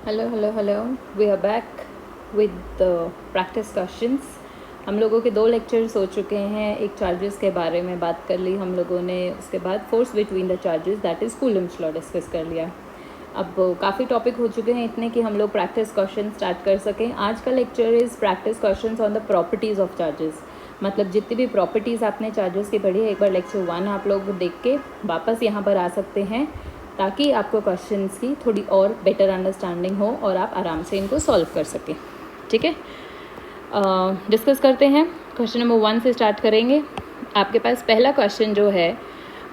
Hello we are back with practice questions. हम लोगों के 2 लेक्चर्स हो चुके हैं। एक चार्जेस के बारे में बात कर ली हम लोगों ने, उसके बाद force between the charges that is Coulomb's law discuss कर लिया। अब काफ़ी टॉपिक हो चुके हैं इतने कि हम लोग प्रैक्टिस क्वेश्चन स्टार्ट कर सकें। आज का lecture is practice questions on the properties of charges. मतलब जितनी भी प्रॉपर्टीज़ आपने चार्जेस की पढ़ी है, एक बार लेक्चर 1 आप लोग देख के वापस यहाँ पर आ सकते हैं ताकि आपको क्वेश्चंस की थोड़ी और बेटर अंडरस्टैंडिंग हो और आप आराम से इनको सॉल्व कर सकें। ठीक है, डिस्कस करते हैं। क्वेश्चन नंबर 1 से स्टार्ट करेंगे। आपके पास पहला क्वेश्चन जो है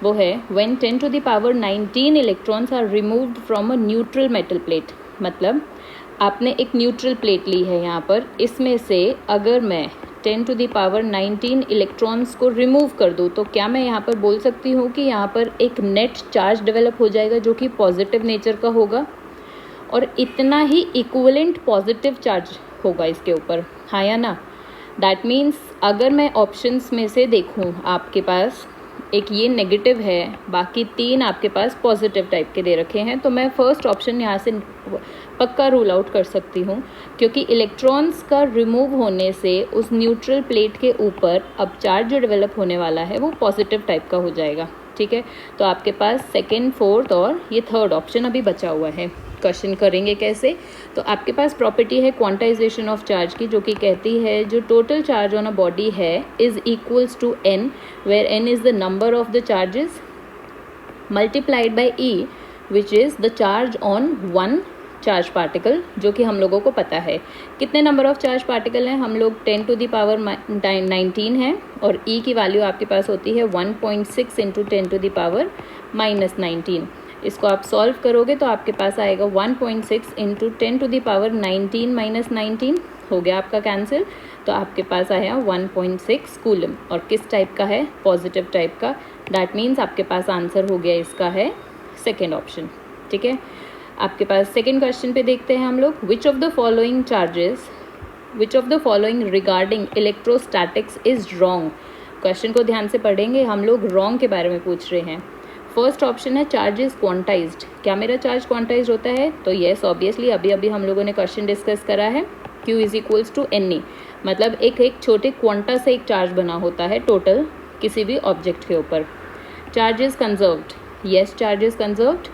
वो है when 10 to the power 19 electrons are removed from a neutral metal plate. मतलब आपने एक न्यूट्रल प्लेट ली है यहाँ पर, इसमें से अगर मैं 10 टू द पावर 19 इलेक्ट्रॉन्स को रिमूव कर दूँ तो क्या मैं यहाँ पर बोल सकती हूँ कि यहाँ पर एक नेट चार्ज डेवलप हो जाएगा जो कि पॉजिटिव नेचर का होगा और इतना ही इक्विवेलेंट पॉजिटिव चार्ज होगा इसके ऊपर, हाँ या ना। दैट मीन्स अगर मैं ऑप्शंस में से देखूँ, आपके पास एक ये नेगेटिव है, बाकी 3 आपके पास पॉजिटिव टाइप के दे रखे हैं, तो मैं फर्स्ट ऑप्शन यहाँ से पक्का रूल आउट कर सकती हूँ, क्योंकि इलेक्ट्रॉन्स का रिमूव होने से उस न्यूट्रल प्लेट के ऊपर अब चार्ज जो डेवलप होने वाला है वो पॉजिटिव टाइप का हो जाएगा। ठीक है, तो आपके पास सेकेंड, फोर्थ और ये थर्ड ऑप्शन अभी बचा हुआ है। क्वेश्चन करेंगे कैसे, तो आपके पास प्रॉपर्टी है क्वांटाइजेशन ऑफ चार्ज की, जो कि कहती है जो total charge on a body है is equals to n, where n is the number of the charges multiplied by e, which is the charge on one charge particle, जो कि हम लोगों को पता है कितने नंबर ऑफ चार्ज पार्टिकल हैं। हम लोग 10 टू द पावर 19 है और e की वैल्यू आपके पास होती है 1.6 इंटू 10 टू द पावर -19। इसको आप सॉल्व करोगे तो आपके पास आएगा 1.6 इंटू 10 टू द पावर 19 - 19 हो गया आपका कैंसिल, तो आपके पास आया 1.6 कूलम। और किस टाइप का है? पॉजिटिव टाइप का। दैट मीन्स आपके पास आंसर हो गया इसका है सेकेंड ऑप्शन। ठीक है, आपके पास सेकेंड क्वेश्चन पे देखते हैं हम लोग। Which of the following regarding electrostatics is wrong. Question को ध्यान से पढ़ेंगे हम लोग, रॉन्ग के बारे में पूछ रहे हैं। फर्स्ट ऑप्शन है चार्ज इज क्वांटाइज्ड। क्या मेरा चार्ज क्वांटाइज्ड होता है? तो येस, ऑब्वियसली अभी हम लोगों ने क्वेश्चन डिस्कस करा है, Q is equals to NE। मतलब एक छोटे क्वांटा से एक चार्ज बना होता है टोटल किसी भी ऑब्जेक्ट के ऊपर। Charge is conserved. Yes, charge is conserved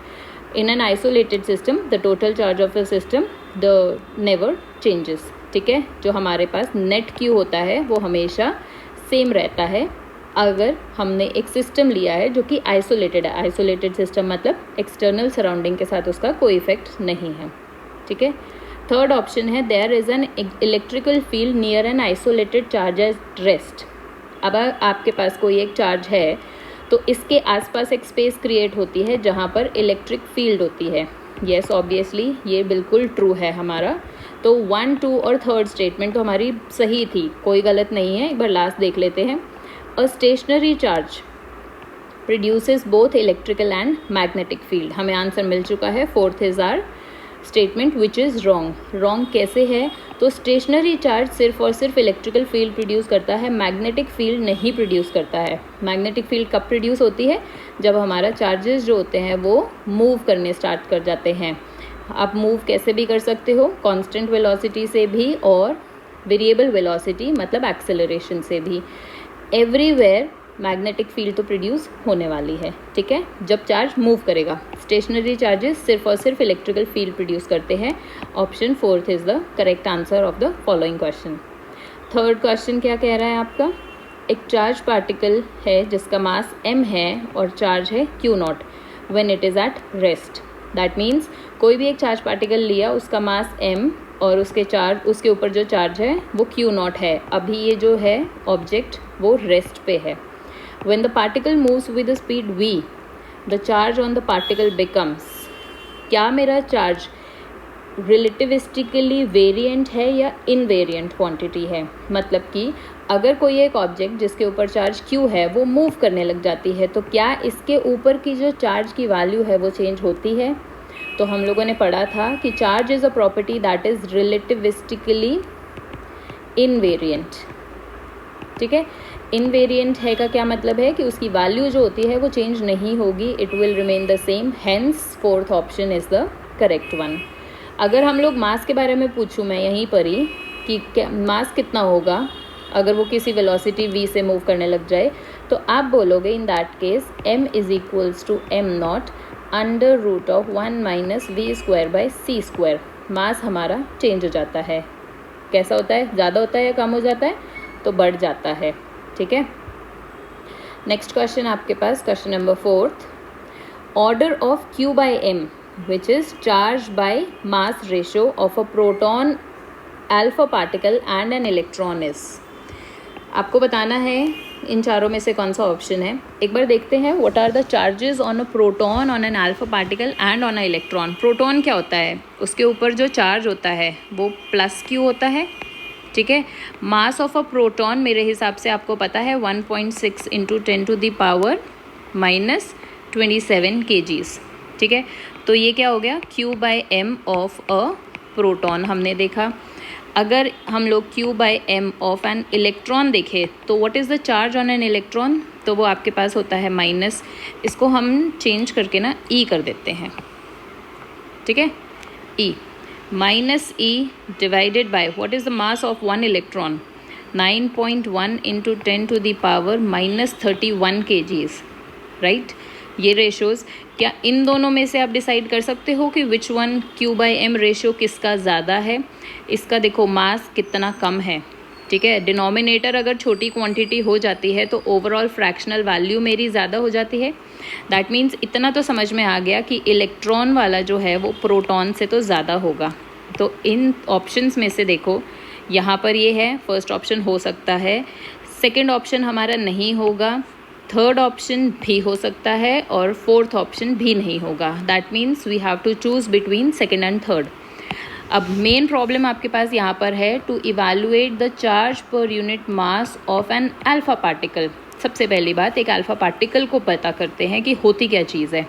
in an isolated system. The total charge of a system the never changes. ठीक है, जो हमारे पास नेट Q होता है वो हमेशा सेम रहता है अगर हमने एक सिस्टम लिया है जो कि आइसोलेटेड है। आइसोलेटेड सिस्टम मतलब एक्सटर्नल सराउंडिंग के साथ उसका कोई इफेक्ट नहीं है। ठीक है, थर्ड ऑप्शन है there is an electrical field near an isolated charge at rest. अब आपके पास कोई एक चार्ज है तो इसके आसपास एक स्पेस क्रिएट होती है जहाँ पर इलेक्ट्रिक फील्ड होती है। येस, ऑब्वियसली ये बिल्कुल ट्रू है हमारा। तो 1, 2 और थर्ड स्टेटमेंट तो हमारी सही थी, कोई गलत नहीं है। एक बार लास्ट देख लेते हैं। A stationary charge produces both electrical and magnetic field। हमें आंसर मिल चुका है। Fourth is our statement which is wrong. Wrong कैसे है? तो स्टेशनरी चार्ज सिर्फ और सिर्फ इलेक्ट्रिकल फील्ड प्रोड्यूस करता है, मैग्नेटिक फील्ड नहीं प्रोड्यूस करता है। मैग्नेटिक फील्ड कब प्रोड्यूस होती है? जब हमारा चार्जेस जो होते हैं वो मूव करने स्टार्ट कर जाते हैं। आप मूव कैसे भी कर सकते हो, कांस्टेंट वेलोसिटी से भी और वेरिएबल वेलोसिटी मतलब एक्सेलरेशन से भी। एवरीवेयर मैग्नेटिक फील्ड तो प्रोड्यूस होने वाली है। ठीक है, जब चार्ज मूव करेगा। स्टेशनरी चार्जेस सिर्फ और सिर्फ इलेक्ट्रिकल फील्ड प्रोड्यूस करते हैं। Option fourth is the correct answer of the following question. Third question क्या कह रहा है आपका? एक चार्ज पार्टिकल है जिसका मास m है और चार्ज है Q0 when it is at rest. That means कोई भी एक चार्ज पार्टिकल लिया, उसका मास m और उसके ऊपर जो चार्ज है वो Q0 है। अभी ये जो है ऑब्जेक्ट वो रेस्ट पे है। When the particle moves with the speed v, the charge on the particle becomes। क्या मेरा चार्ज रिलेटिविस्टिकली वेरिएंट है या इनवेरिएंट क्वांटिटी है? मतलब कि अगर कोई एक ऑब्जेक्ट जिसके ऊपर चार्ज Q है वो मूव करने लग जाती है तो क्या इसके ऊपर की जो चार्ज की वैल्यू है वो चेंज होती है? तो हम लोगों ने पढ़ा था कि charge is a property that is relativistically invariant. ठीक है, इनवेरिएंट है का क्या मतलब है कि उसकी वैल्यू जो होती है वो चेंज नहीं होगी, it will remain the same. Hence fourth option is the correct one. अगर हम लोग मास के बारे में पूछूं मैं यहीं पर ही कि मास कितना होगा अगर वो किसी वेलोसिटी v से मूव करने लग जाए, तो आप बोलोगे in that case m is equals to m0 under root of 1 minus v square by c square. Mass हमारा चेंज हो जाता है, कैसा होता है, ज़्यादा होता है या कम हो जाता है, तो बढ़ जाता है। ठीक है, नेक्स्ट क्वेश्चन आपके पास, question number 4th, order of q by m which is charged by mass ratio of a proton, alpha particle and an electron is। आपको बताना है इन चारों में से कौन सा ऑप्शन है। एक बार देखते हैं, what are the charges on a proton, on an alpha particle and on a electron. Proton क्या होता है, उसके ऊपर जो चार्ज होता है वो प्लस q होता है। ठीक है, मास ऑफ अ प्रोटॉन मेरे हिसाब से आपको पता है 1.6 into 10 to the power minus 27 kgs। ठीक है, तो ये क्या हो गया, q by m of a proton हमने देखा। अगर हम लोग q by m of an electron देखें तो what is the charge on an electron, तो वो आपके पास होता है माइनस, इसको हम चेंज करके ना e कर देते हैं। ठीक है, e minus e divided by what is the mass of one electron, 9.1 into 10 to the power minus 31 kgs। Right, ये रेशोज़, क्या इन दोनों में से आप डिसाइड कर सकते हो कि which one q by m ratio किसका ज़्यादा है। इसका देखो मास कितना कम है। ठीक है, डिनोमिनेटर अगर छोटी क्वांटिटी हो जाती है तो ओवरऑल फ्रैक्शनल वैल्यू मेरी ज़्यादा हो जाती है। दैट मीन्स इतना तो समझ में आ गया कि इलेक्ट्रॉन वाला जो है वो प्रोटॉन से तो ज़्यादा होगा। तो इन ऑप्शंस में से देखो, यहाँ पर ये है, फर्स्ट ऑप्शन हो सकता है, सेकेंड ऑप्शन हमारा नहीं होगा, थर्ड ऑप्शन भी हो सकता है और फोर्थ ऑप्शन भी नहीं होगा। That means we have to choose between second and third. अब मेन प्रॉब्लम आपके पास यहाँ पर है to evaluate the charge per unit mass of an alpha particle. सबसे पहली बात, एक अल्फा पार्टिकल को पता करते हैं कि होती क्या चीज़ है।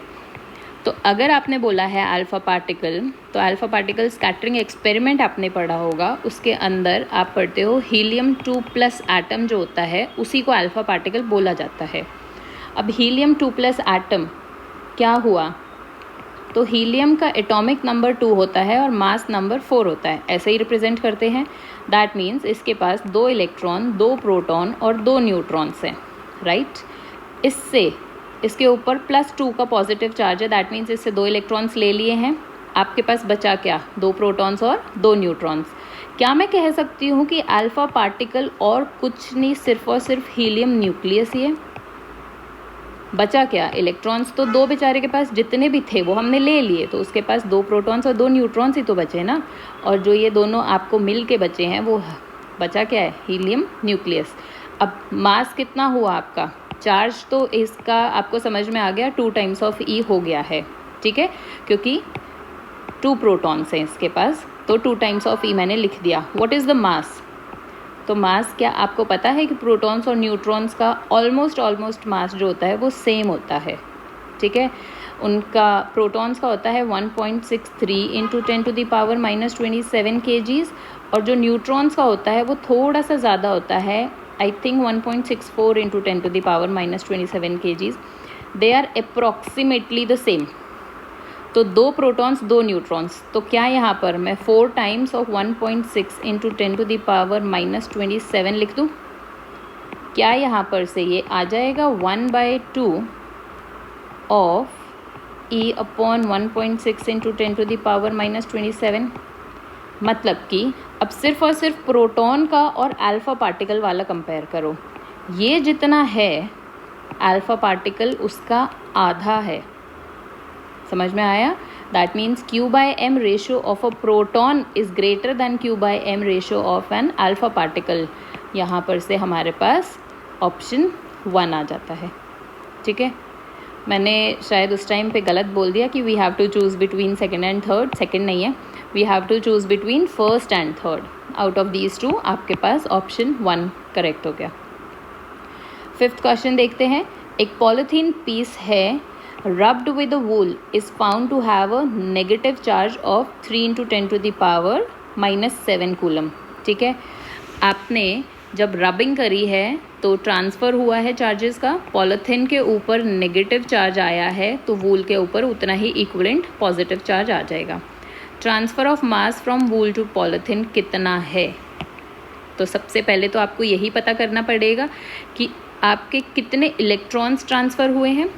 तो अगर आपने बोला है अल्फा पार्टिकल, तो अल्फा पार्टिकल स्कैटरिंग एक्सपेरिमेंट आपने पढ़ा होगा, उसके अंदर आप पढ़ते हो हीलियम 2+ एटम जो होता है उसी को अल्फा पार्टिकल बोला जाता है। अब हीलियम 2+ एटम क्या हुआ, तो हीलियम का एटॉमिक नंबर 2 होता है और मास नंबर 4 होता है, ऐसे ही रिप्रेजेंट करते हैं। दैट मीन्स इसके पास 2 इलेक्ट्रॉन, 2 प्रोटॉन और 2 न्यूट्रॉन्स हैं। राइट, इससे इसके ऊपर +2 का पॉजिटिव चार्ज है। दैट मीन्स इससे 2 इलेक्ट्रॉन्स ले लिए हैं, आपके पास बचा क्या, 2 प्रोटॉन्स और 2 न्यूट्रॉन्स। क्या मैं कह सकती हूँ कि अल्फा पार्टिकल और कुछ नहीं, सिर्फ और सिर्फ हीलियम न्यूक्लियस ही है। बचा क्या, इलेक्ट्रॉन्स तो 2 बेचारे के पास जितने भी थे वो हमने ले लिए, तो उसके पास 2 प्रोटॉन्स और 2 न्यूट्रॉन्स ही तो बचे ना। और जो ये दोनों आपको मिल के बचे हैं वो बचा क्या है, हीलियम न्यूक्लियस। अब मास कितना हुआ आपका, चार्ज तो इसका आपको समझ में आ गया, 2 टाइम्स ऑफ E हो गया है। ठीक है, क्योंकि 2 प्रोटॉन्स हैं इसके पास, तो 2 टाइम्स ऑफ E मैंने लिख दिया। व्हाट इज़ द मास, तो मास क्या आपको पता है कि प्रोटॉन्स और न्यूट्रॉन्स का ऑलमोस्ट मास जो होता है वो सेम होता है। ठीक है, उनका प्रोटॉन्स का होता है 1.63 into 10 to the power minus 27 kgs, और जो न्यूट्रॉन्स का होता है वो थोड़ा सा ज़्यादा होता है, I think 1.64 into 10 to the power minus 27 kgs। They are approximately the same. तो 2 प्रोटॉन्स 2 न्यूट्रॉन्स, तो क्या यहाँ पर मैं 4 times of 1.6 into 10 to the power minus 27 लिख दूँ। क्या यहाँ पर से ये आ जाएगा 1/2 of E upon 1.6 into 10 to the power minus 27। मतलब कि अब सिर्फ और सिर्फ प्रोटॉन का और अल्फ़ा पार्टिकल वाला कंपेयर करो, ये जितना है अल्फ़ा पार्टिकल उसका आधा है। समझ में आया, that means q by m ratio of a proton is greater than q by m ratio of an alpha particle. यहाँ पर से हमारे पास ऑप्शन 1 आ जाता है। ठीक है, मैंने शायद उस टाइम पे गलत बोल दिया कि we have to choose between second and third. Second नहीं है, we have to choose between first and third. Out of these 2 आपके पास ऑप्शन 1 करेक्ट हो गया। 5th क्वेश्चन देखते हैं। एक पॉलीथीन पीस है rubbed with a wool is found to have a negative charge of 3 into 10 to the power minus 7 coulomb. ठीक है, आपने जब रबिंग करी है तो ट्रांसफ़र हुआ है चार्जेस का, पॉलीथीन के ऊपर नेगेटिव चार्ज आया है तो वूल के ऊपर उतना ही इक्विवेलेंट पॉजिटिव चार्ज आ जाएगा। Transfer of mass from wool to polythene कितना है? तो सबसे पहले तो आपको यही पता करना पड़ेगा कि आपके कितने इलेक्ट्रॉन्स ट्रांसफ़र हुए हैं,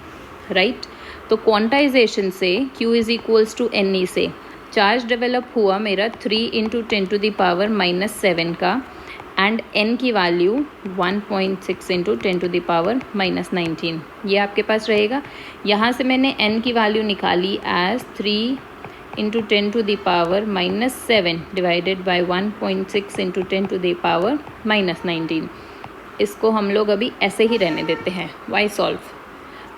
राइट? तो क्वांटाइजेशन से Q is equals to NE से चार्ज डेवलप हुआ मेरा 3 × 10⁻⁻7 का, एंड n की वैल्यू 1.6 × 10⁻⁻19 ये आपके पास रहेगा। यहाँ से मैंने n की वैल्यू निकाली एज 3 × 10⁻⁻7 डिवाइडेड बाय 1.6 × 10⁻⁻19। इसको हम लोग अभी ऐसे ही रहने देते हैं। Why solve?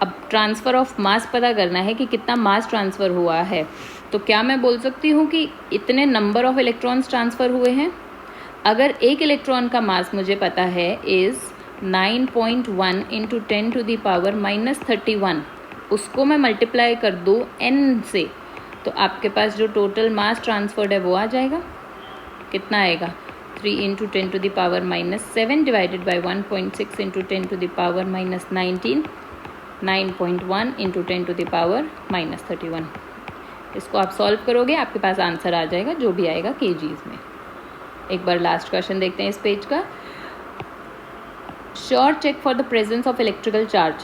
अब ट्रांसफ़र ऑफ मास पता करना है कि कितना मास ट्रांसफ़र हुआ है। तो क्या मैं बोल सकती हूँ कि इतने नंबर ऑफ इलेक्ट्रॉन्स ट्रांसफ़र हुए हैं? अगर एक इलेक्ट्रॉन का मास मुझे पता है इज़ 9.1 × 10⁻⁻31, उसको मैं मल्टीप्लाई कर दूँ n से, तो आपके पास जो टोटल मास ट्रांसफर्ड है वो आ जाएगा। कितना आएगा? 3 × 10⁻⁻7 डिवाइडेड बाय 1.6 × 10⁻⁻19, 9.1 × 10⁻⁻31। इसको आप सॉल्व करोगे, आपके पास आंसर आ जाएगा, जो भी आएगा kgs में। एक बार लास्ट क्वेश्चन देखते हैं इस पेज का। Sure check for the presence of electrical charge.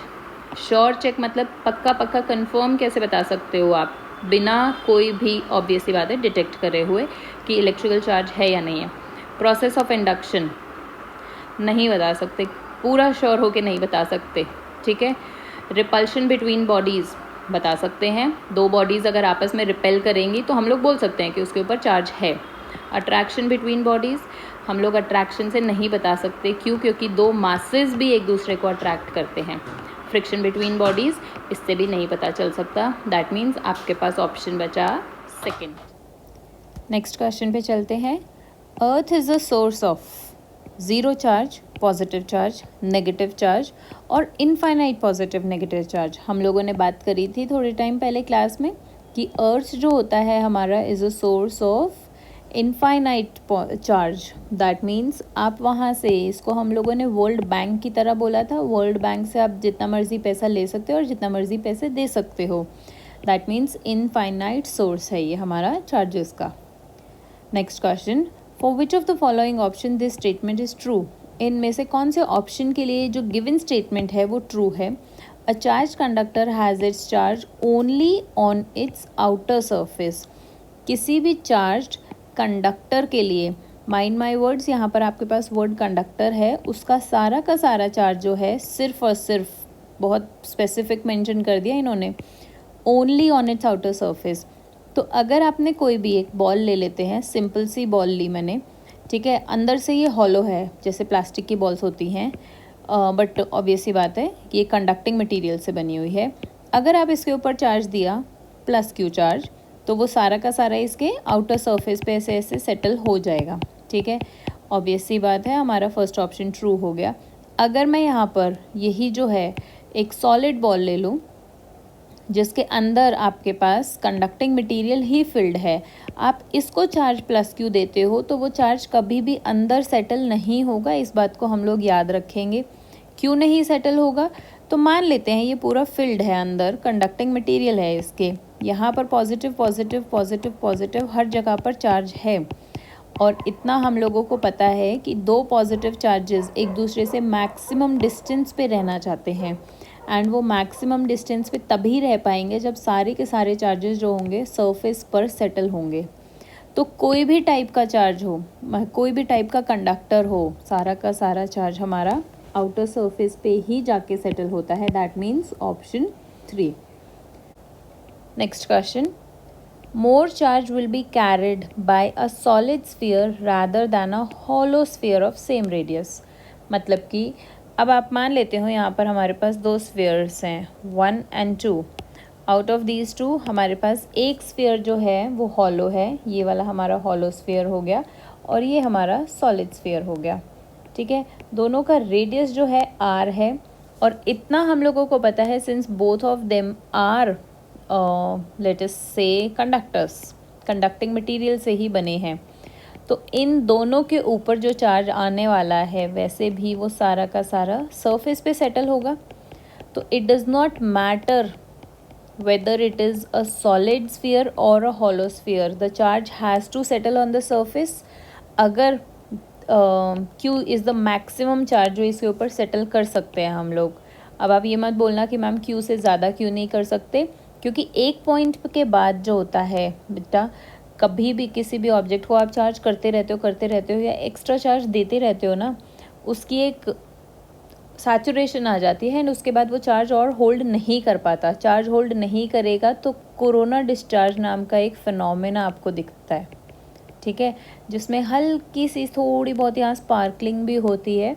Sure check मतलब पक्का पक्का कंफर्म कैसे बता सकते हो आप, बिना कोई भी ऑब्वियस सी बात है डिटेक्ट करे हुए कि इलेक्ट्रिकल चार्ज है या नहीं है। प्रोसेस ऑफ इंडक्शन नहीं बता सकते, पूरा श्योर होके नहीं बता सकते, ठीक है। रिपल्शन बिटवीन बॉडीज़ बता सकते हैं, दो बॉडीज़ अगर आपस में रिपेल करेंगी तो हम लोग बोल सकते हैं कि उसके ऊपर चार्ज है। अट्रैक्शन बिटवीन बॉडीज़ हम लोग अट्रैक्शन से नहीं बता सकते, क्यों? क्योंकि दो मासेस भी एक दूसरे को अट्रैक्ट करते हैं। फ्रिक्शन बिटवीन बॉडीज़, इससे भी नहीं पता चल सकता। दैट मीन्स आपके पास ऑप्शन बचा सेकेंड। नेक्स्ट क्वेश्चन पे चलते हैं। Earth is a source of zero charge, positive charge, negative charge और इनफाइनाइट पॉजिटिव नेगेटिव चार्ज। हम लोगों ने बात करी थी थोड़े टाइम पहले क्लास में कि अर्थ जो होता है हमारा is a source of infinite charge. That means आप वहाँ से, इसको हम लोगों ने वर्ल्ड बैंक की तरह बोला था, वर्ल्ड बैंक से आप जितना मर्जी पैसा ले सकते हो और जितना मर्जी पैसे दे सकते हो। दैट मीन्स इनफाइनाइट सोर्स है ये हमारा चार्जेस का। Next question, for which of the following option this statement is true. इनमें से कौन से ऑप्शन के लिए जो गिवन स्टेटमेंट है वो ट्रू है। A charge conductor has its charge only on it's outer surface. किसी भी चार्ज कंडक्टर के लिए, माइंड माई वर्ड्स, यहाँ पर आपके पास वर्ड कंडक्टर है, उसका सारा का सारा चार्ज जो है सिर्फ और सिर्फ, बहुत स्पेसिफिक मेंशन कर दिया इन्होंने, only on it's outer surface. तो अगर आपने कोई भी एक बॉल ले लेते हैं, सिंपल सी बॉल ली मैंने, ठीक है, अंदर से ये हॉलो है जैसे प्लास्टिक की बॉल्स होती हैं, बट ऑब्वियस सी बात है कि ये कंडक्टिंग मटेरियल से बनी हुई है। अगर आप इसके ऊपर चार्ज दिया प्लस Q चार्ज, तो वो सारा का सारा इसके आउटर सरफेस पे ऐसे ऐसे सेटल हो जाएगा, ठीक है। ऑब्वियस सी बात है, हमारा फर्स्ट ऑप्शन ट्रू हो गया। अगर मैं यहाँ पर यही जो है एक सॉलिड बॉल ले लूँ जिसके अंदर आपके पास कंडक्टिंग मटेरियल ही फिल्ड है, आप इसको चार्ज प्लस Q देते हो तो वो चार्ज कभी भी अंदर सेटल नहीं होगा। इस बात को हम लोग याद रखेंगे। क्यों नहीं सेटल होगा? तो मान लेते हैं ये पूरा फिल्ड है, अंदर कंडक्टिंग मटेरियल है इसके, यहाँ पर पॉजिटिव पॉजिटिव पॉजिटिव पॉजिटिव हर जगह पर चार्ज है, और इतना हम लोगों को पता है कि दो पॉजिटिव चार्जेस एक दूसरे से मैक्सिमम डिस्टेंस पे रहना चाहते हैं, एंड वो मैक्सिमम डिस्टेंस पे तभी रह पाएंगे जब सारे के सारे चार्जेस जो होंगे सरफेस पर सेटल होंगे। तो कोई भी टाइप का चार्ज हो, कोई भी टाइप का कंडक्टर हो, सारा का सारा चार्ज हमारा आउटर सरफेस पे ही जाके सेटल होता है। That means option 3। Next question, more charge will be carried by a solid sphere rather than a hollow sphere of same radius. मतलब कि अब आप मान लेते हो यहाँ पर हमारे पास दो स्फीयर्स हैं 1 and 2। आउट ऑफ दीज 2 हमारे पास एक स्फीयर जो है वो हॉलो है, ये वाला हमारा हॉलो स्फीयर हो गया, और ये हमारा सॉलिड स्फीयर हो गया, ठीक है। दोनों का रेडियस जो है r है, और इतना हम लोगों को पता है since both of them are let us say conductors, conducting material से ही बने हैं, तो इन दोनों के ऊपर जो चार्ज आने वाला है वैसे भी वो सारा का सारा सरफेस पे सेटल होगा। तो it does not matter whether it is a solid sphere or a hollow sphere, the charge has to settle on the surface. अगर Q is the maximum charge जो इसके ऊपर सेटल कर सकते हैं हम लोग. अब आप ये मत बोलना कि मैम Q से ज़्यादा क्यों नहीं कर सकते, क्योंकि एक पॉइंट के बाद जो होता है बेटा, कभी भी किसी भी ऑब्जेक्ट को आप चार्ज करते रहते हो या एक्स्ट्रा चार्ज देते रहते हो ना, उसकी एक सैचुरेशन आ जाती है एंड उसके बाद वो चार्ज और होल्ड नहीं कर पाता. चार्ज होल्ड नहीं करेगा तो कोरोना डिस्चार्ज नाम का एक फिनोमेना आपको दिखता है, ठीक है, जिसमें हल्की सी थोड़ी बहुत यहाँ स्पार्कलिंग भी होती है.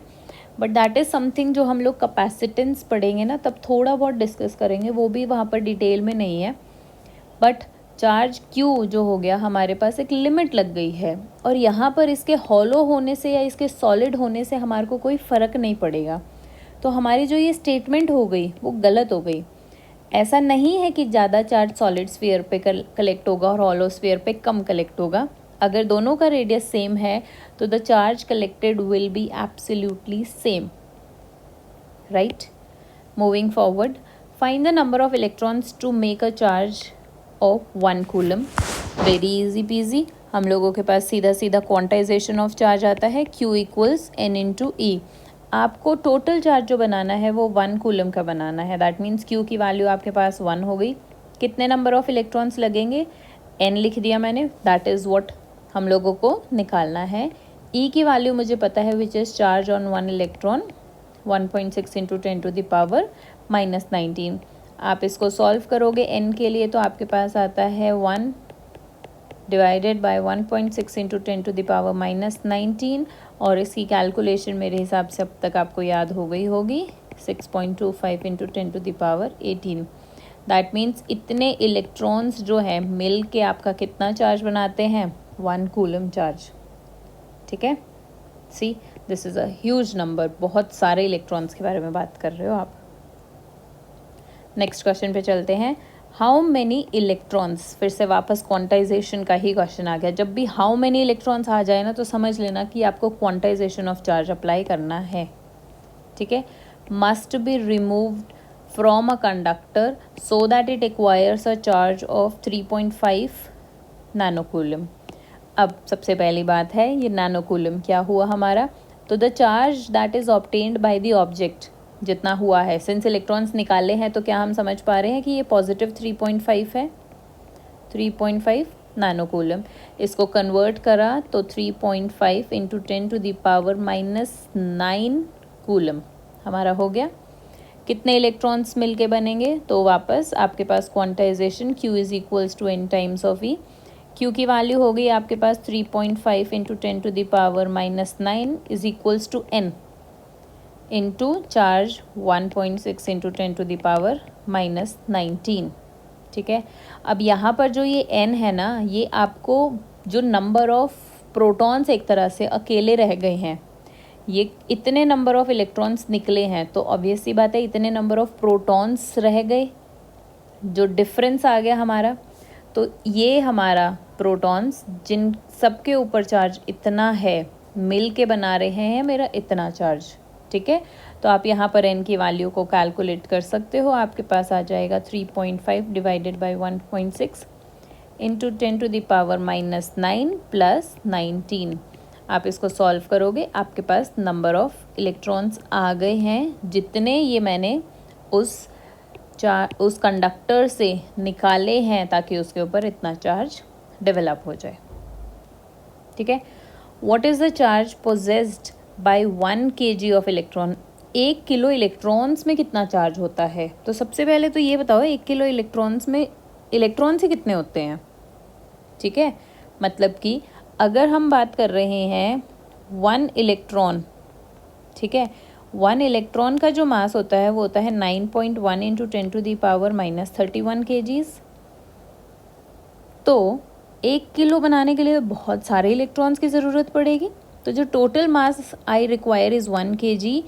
बट दैट इज़ समथिंग जो हम लोग कैपेसिटेंस पढ़ेंगे ना तब थोड़ा बहुत डिस्कस करेंगे, वो भी वहाँ पर डिटेल में नहीं है. बट चार्ज Q जो हो गया हमारे पास एक लिमिट लग गई है, और यहाँ पर इसके हॉलो होने से या इसके सॉलिड होने से हमारे को कोई फ़र्क नहीं पड़ेगा. तो हमारी जो ये स्टेटमेंट हो गई वो गलत हो गई. ऐसा नहीं है कि ज़्यादा चार्ज सॉलिड स्फीयर पे कलेक्ट होगा और हॉलो स्फीयर पे कम कलेक्ट होगा. अगर दोनों का रेडियस सेम है तो the charge collected will be absolutely same, right. Moving forward, find the number of electrons to make a charge of 1 coulomb. Very easy peasy. हम लोगों के पास सीधा सीधा क्वांटाइजेशन ऑफ चार्ज आता है, Q equals N into E. आपको total charge जो बनाना है वो 1 कूलम का बनाना है. दैट मीन्स Q की वैल्यू आपके पास 1 हो गई. कितने नंबर ऑफ इलेक्ट्रॉन्स लगेंगे, N लिख दिया मैंने. दैट इज़ व्हाट हम लोगों को निकालना है. E की वैल्यू मुझे पता है which is charge on 1 electron, 1.6 into 10 to the power -19. आप इसको सॉल्व करोगे N के लिए तो आपके पास आता है 1 divided by 1.6 into 10 to the power -19, और इसकी कैलकुलेशन मेरे हिसाब से अब तक आपको याद हो गई होगी, 6.25 into 10 to the power 18. That means इतने इलेक्ट्रॉन्स जो है मिल के आपका कितना चार्ज बनाते हैं, 1 कूलम चार्ज, ठीक है. See this is a huge number, बहुत सारे इलेक्ट्रॉन्स के बारे में बात कर रहे हो आप. नेक्स्ट क्वेश्चन पे चलते हैं. हाउ मैनी इलेक्ट्रॉन्स, फिर से वापस क्वांटाइजेशन का ही क्वेश्चन आ गया. जब भी हाउ मैनी इलेक्ट्रॉन्स आ जाए ना तो समझ लेना कि आपको क्वांटाइजेशन ऑफ चार्ज अप्लाई करना है, ठीक है. Must be removed from a conductor so that it acquires a charge of 3.5 नैनोकूलम. अब सबसे पहली बात है ये नैनोकूलम क्या हुआ हमारा, तो the charge that is obtained by the object जितना हुआ है, सिंस इलेक्ट्रॉन्स निकाले हैं तो क्या हम समझ पा रहे हैं कि ये पॉजिटिव 3.5 है, 3.5 नैनोकूलम. इसको कन्वर्ट करा तो 3.5 into 10 to the power -9 coulomb हमारा हो गया. कितने इलेक्ट्रॉन्स मिलके बनेंगे, तो वापस आपके पास quantization Q is equals to N times of E. Q की वैल्यू हो गई आपके पास 3.5 into 10 to the power -9 is equals to N into charge 1.6 into 10 to the power -19, ठीक है. अब यहाँ पर जो ये N है ना, ये आपको जो नंबर ऑफ प्रोटॉन्स एक तरह से अकेले रह गए हैं, ये इतने नंबर ऑफ इलेक्ट्रॉन्स निकले हैं तो ऑब्वियस सी बात है इतने नंबर ऑफ प्रोटॉन्स रह गए, जो डिफरेंस आ गया हमारा. तो ये हमारा प्रोटॉन्स जिन सबके ऊपर चार्ज इतना है मिल के बना रहे हैं मेरा इतना चार्ज, ठीक है. तो आप यहाँ पर N की वैल्यू को कैलकुलेट कर सकते हो. आपके पास आ जाएगा 3.5 divided by 1.6 into 10 to the power -9 plus 19. आप इसको सॉल्व करोगे आपके पास नंबर ऑफ इलेक्ट्रॉन्स आ गए हैं जितने ये मैंने उस कंडक्टर से निकाले हैं ताकि उसके ऊपर इतना चार्ज डेवलप हो जाए, ठीक है. What is the charge possessed by 1 kg of electron. 1 kilo electrons में कितना चार्ज होता है, तो सबसे पहले तो ये बताओ 1 किलो इलेक्ट्रॉन्स में इलेक्ट्रॉन्स ही कितने होते हैं, ठीक है. मतलब कि अगर हम बात कर रहे हैं 1 इलेक्ट्रॉन, ठीक है, 1 इलेक्ट्रॉन का जो मास होता है वो होता है 9.1 into 10 to the power -31 kgs. तो 1 किलो बनाने के लिए बहुत सारे इलेक्ट्रॉन्स की ज़रूरत पड़ेगी. तो जो total mass I require is 1 kg.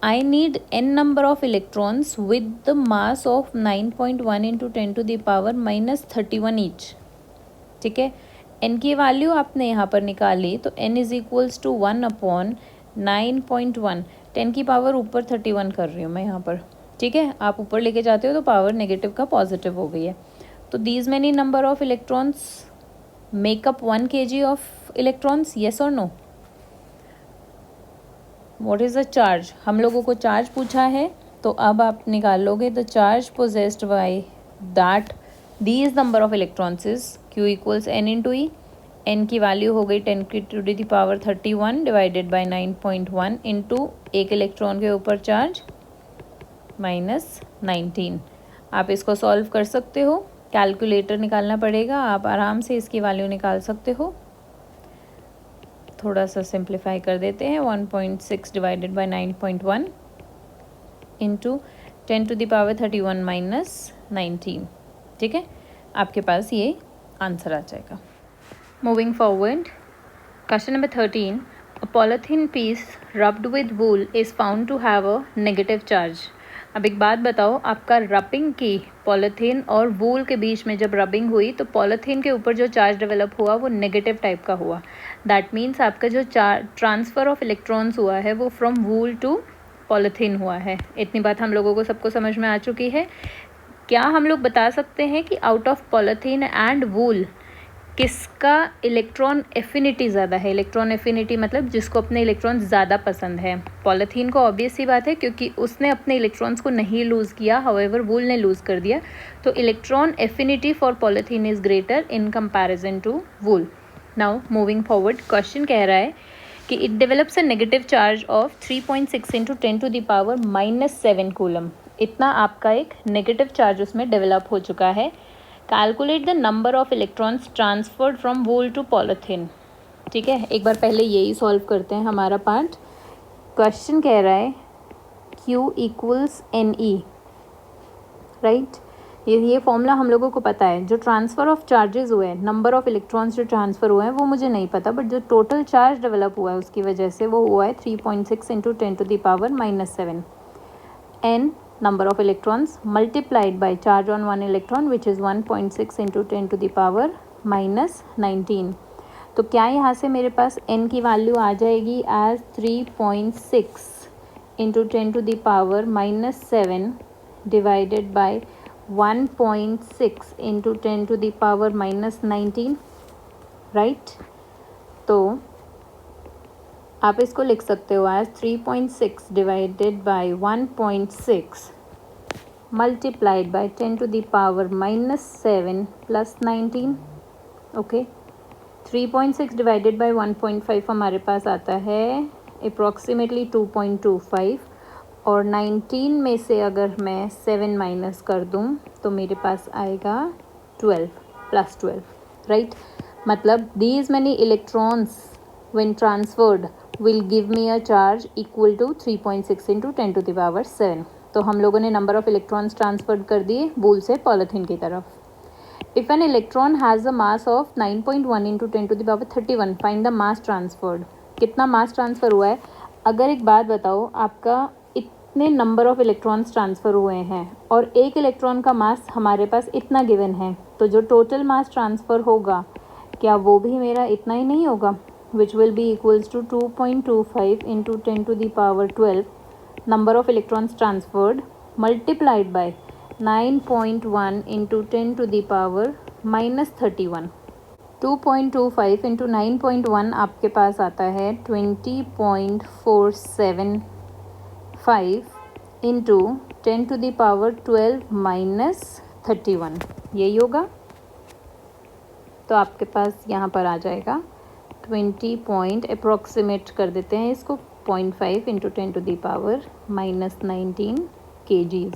I need n number of electrons with the mass of 9.1 into 10 to the power -31 each, ठीक है. n की वैल्यू आपने यहाँ पर निकाली तो n इज इक्वल्स टू 1/9.1. 10 की पावर ऊपर 31 कर रही हूँ मैं यहाँ पर, ठीक है, आप ऊपर लेके जाते हो तो पावर नेगेटिव का पॉजिटिव हो गई है। तो these many number of electrons make up 1 kg of electrons, yes और no? What is the charge? हम लोगों को चार्ज पूछा है, तो अब आप निकाल लोगे the charge possessed by that these number of electrons is Q equals n into E. n की वैल्यू हो गई 10⁻³ डिवाइडेड बाई 9.1 इंटू एक इलेक्ट्रॉन के ऊपर चार्ज -19। आप इसको सॉल्व कर सकते हो, कैलकुलेटर निकालना पड़ेगा, आप आराम से इसकी वैल्यू निकाल सकते हो। थोड़ा सा सिंप्लीफाई कर देते हैं, 1.6 डिवाइडेड बाई 9.1 इंटू 10⁻³ -19। ठीक है, आपके पास ये आंसर आ जाएगा। Moving forward, question number 13, a polythene piece rubbed with wool is found to have a negative charge. अब एक बात बताओ, आपका रबिंग की पॉलीथीन और वूल के बीच में जब रबिंग हुई तो पॉलीथीन के ऊपर जो चार्ज डेवलप हुआ वो नेगेटिव टाइप का हुआ। दैट मीन्स आपका जो ट्रांसफ़र ऑफ इलेक्ट्रॉन्स हुआ है वो फ्रॉम वूल टू पॉलीथीन हुआ है। इतनी बात हम लोगों को सबको समझ में आ चुकी है। क्या हम लोग बता सकते हैं कि out of polythene and wool किसका इलेक्ट्रॉन एफिनिटी ज़्यादा है? इलेक्ट्रॉन एफिनिटी मतलब जिसको अपने इलेक्ट्रॉन्स ज़्यादा पसंद है। पॉलीथीन को ऑब्वियस सी बात है क्योंकि उसने अपने इलेक्ट्रॉन्स को नहीं लूज़ किया, हाउएवर वूल ने लूज़ कर दिया, तो electron affinity for polythene is greater in comparison to wool. Now moving forward, question कह रहा है कि it develops a negative charge of 3.6 into 10⁻⁻7 coulomb. इतना आपका एक नेगेटिव चार्ज उसमें डेवलप हो चुका है। Calculate the number of electrons transferred from wool to polythene. ठीक है, एक बार पहले यही सॉल्व करते हैं हमारा पार्ट। क्वेश्चन कह रहा है Q इक्वल्स NE, राइट। ये फॉर्मूला हम लोगों को पता है। जो ट्रांसफ़र ऑफ चार्जेस हुए हैं, नंबर ऑफ इलेक्ट्रॉन्स जो ट्रांसफ़र हुए हैं वो मुझे नहीं पता, बट जो टोटल चार्ज डेवलप हुआ है उसकी वजह से वो हुआ है 3.6 into 10⁻⁻7। n number of electrons multiplied by charge on one electron which is 1.6 into 10⁻⁻19। तो क्या यहाँ से मेरे पास n की वैल्यू आ जाएगी as 3.6 into 10⁻⁻7 divided by 1.6 into 10⁻⁻19, right. तो आप इसको लिख सकते हो as 3.6 divided by 1.6 multiplied by 10⁻⁻7 plus 19। Okay, 3.6 divided by 1.5 हमारे पास आता है अप्रॉक्सीमेटली 2.25, और 19 में से अगर मैं 7 माइनस कर दूं तो मेरे पास आएगा 12 प्लस 12, राइट। मतलब these many electrons when transferred will give me a charge equal to 3.6 into 10⁻⁷। तो हम लोगों ने नंबर ऑफ इलेक्ट्रॉन्स ट्रांसफर कर दिए वूल से पॉलीथीन की तरफ। If an electron has a mass of 9.1 into 10⁻31 find the mass transferred. कितना मास ट्रांसफ़र हुआ है? अगर एक बात बताओ, आपका इतने नंबर ऑफ इलेक्ट्रॉन्स ट्रांसफ़र हुए हैं और एक इलेक्ट्रॉन का मास हमारे पास इतना गिवन है, तो जो टोटल मास ट्रांसफ़र होगा क्या वो भी मेरा इतना ही नहीं होगा? which will be equals to 2.25 into 10⁻12 number of electrons transferred multiplied by 9.1 into 10⁻⁻31। 2.25 into 9.1 आपके पास आता है 20.475 into 10⁻12 -31, यही होगा। तो आपके पास यहाँ पर आ जाएगा 20 पॉइंट, अप्रॉक्सीमेट कर देते हैं इसको, 0.5 इंटू 10⁻⁻19 kgs।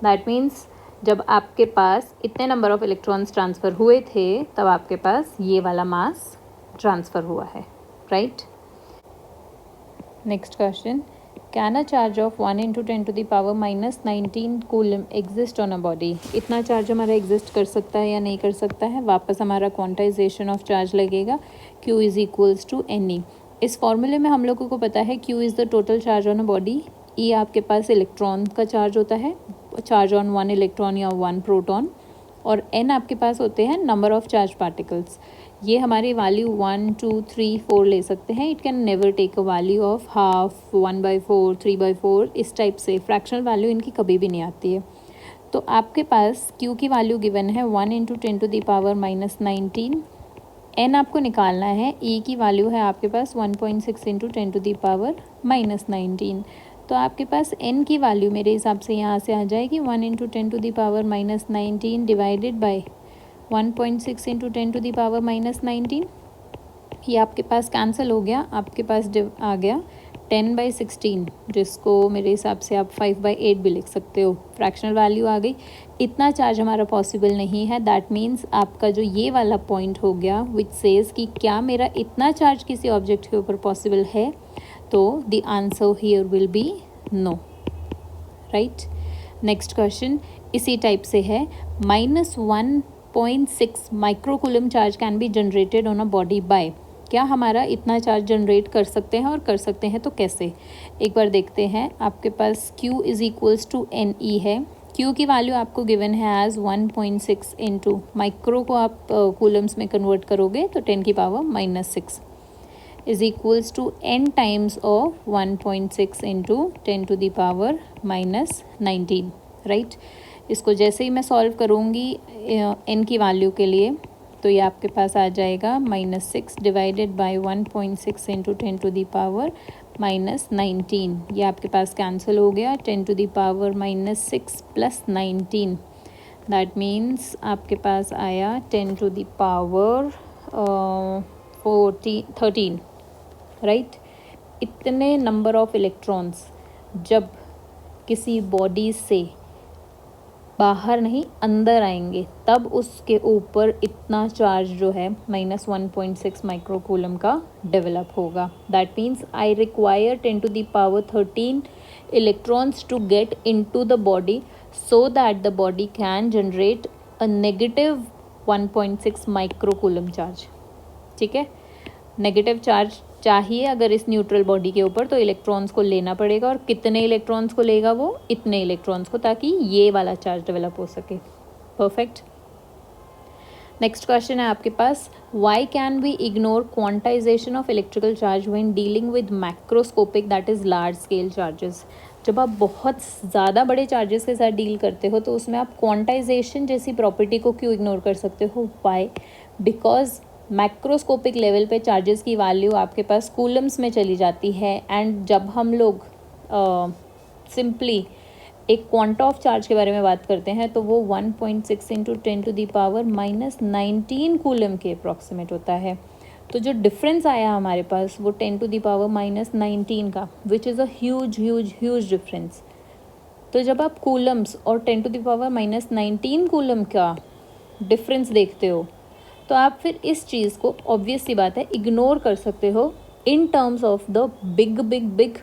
दैट मीन्स जब आपके पास इतने नंबर ऑफ इलेक्ट्रॉन्स ट्रांसफ़र हुए थे तब आपके पास ये वाला मास ट्रांसफ़र हुआ है, right. Next question, can a charge of 1 into 10⁻⁻19 coulomb exist on a body. इतना चार्ज हमारा एग्जिस्ट कर सकता है या नहीं कर सकता है? वापस हमारा क्वांटाइजेशन ऑफ चार्ज लगेगा, Q is equals to NE। इस फॉर्मूले में हम लोगों को पता है Q is the total charge on a body, E आपके पास इलेक्ट्रॉन का चार्ज होता है, चार्ज ऑन 1 इलेक्ट्रॉन या 1 प्रोटॉन, और N आपके पास होते हैं नंबर ऑफ चार्ज पार्टिकल्स। ये हमारी वैल्यू 1 2 3 4 ले सकते हैं. It can never take a value of half, 1/4, 3/4. इस टाइप से फ्रैक्शनल वैल्यू इनकी कभी भी नहीं आती है. तो आपके पास Q की वैल्यू गिवन है 1 × 10⁻⁻19. N आपको निकालना है. E की वैल्यू है आपके पास 1.6 × 10⁻⁻19. तो आपके पास N की वैल्यू मेरे हिसाब से यहाँ से आ जाएगी 1 × 10⁻⁻19 डिवाइडेड बाय 1.6 × 10⁻⁻19. ये आपके पास कैंसिल हो गया. आपके पास आ गया 10/16, जिसको मेरे हिसाब से आप 5/8 भी लिख सकते हो. फ्रैक्शनल वैल्यू आ गई. इतना चार्ज हमारा पॉसिबल नहीं है. दैट मीन्स आपका जो ये वाला पॉइंट हो गया विच सेज कि क्या मेरा इतना चार्ज किसी ऑब्जेक्ट के ऊपर पॉसिबल है, तो the answer here will be no. Right. Next question इसी टाइप से है. -1.6 microcoulomb charge can be generated on a body by. क्या हमारा इतना चार्ज जनरेट कर सकते हैं, और कर सकते हैं तो कैसे, एक बार देखते हैं. आपके पास Q = NE है. Q की वैल्यू आपको गिवन है एज 1.6 इंटू माइक्रो को आप कूलम्स में कन्वर्ट करोगे तो 10⁻⁻6 is equals to N times of 1.6 into 10⁻⁻19. Right. इसको जैसे ही मैं सॉल्व करूँगी N की वैल्यू के लिए, तो ये आपके पास आ जाएगा -6 डिवाइडेड बाय 1.6 इंटू 10⁻⁻19. ये आपके पास कैंसिल हो गया. 10⁻⁻6 प्लस 19, दैट मीन्स आपके पास आया 10⁻13. राइट. इतने नंबर ऑफ इलेक्ट्रॉन्स जब किसी बॉडी से बाहर नहीं अंदर आएंगे, तब उसके ऊपर इतना चार्ज जो है -1.6 माइक्रोकूलम का डेवलप होगा. That means I require 10⁻13 electrons to get into the body so that the body can generate a negative 1.6 microcoulomb charge. ठीक है. नेगेटिव चार्ज चाहिए अगर इस न्यूट्रल बॉडी के ऊपर, तो इलेक्ट्रॉन्स को लेना पड़ेगा. और कितने इलेक्ट्रॉन्स को लेगा वो? इतने इलेक्ट्रॉन्स को, ताकि ये वाला चार्ज डेवलप हो सके. परफेक्ट. नेक्स्ट क्वेश्चन है आपके पास. Why can we ignore quantization of electrical charge when dealing with macroscopic that is large scale charges. जब आप बहुत ज़्यादा बड़े चार्जेस के साथ डील करते हो तो उसमें आप क्वांटाइजेशन जैसी प्रॉपर्टी को क्यों इग्नोर कर सकते हो? व्हाई? बिकॉज मैक्रोस्कोपिक लेवल पे चार्जेस की वैल्यू आपके पास कूलम्स में चली जाती है. एंड जब हम लोग सिंपली एक क्वांटा ऑफ चार्ज के बारे में बात करते हैं तो वो 1.6 इंटू 10⁻⁻19 कूलम के अप्रॉक्सीमेट होता है. तो जो डिफरेंस आया हमारे पास वो 10⁻⁻19 का, which is a huge difference. तो जब आप कूलम्स और 10⁻⁻19 कूलम का डिफरेंस देखते हो, तो आप फिर इस चीज़ को ऑब्वियस सी बात है इग्नोर कर सकते हो in terms of the big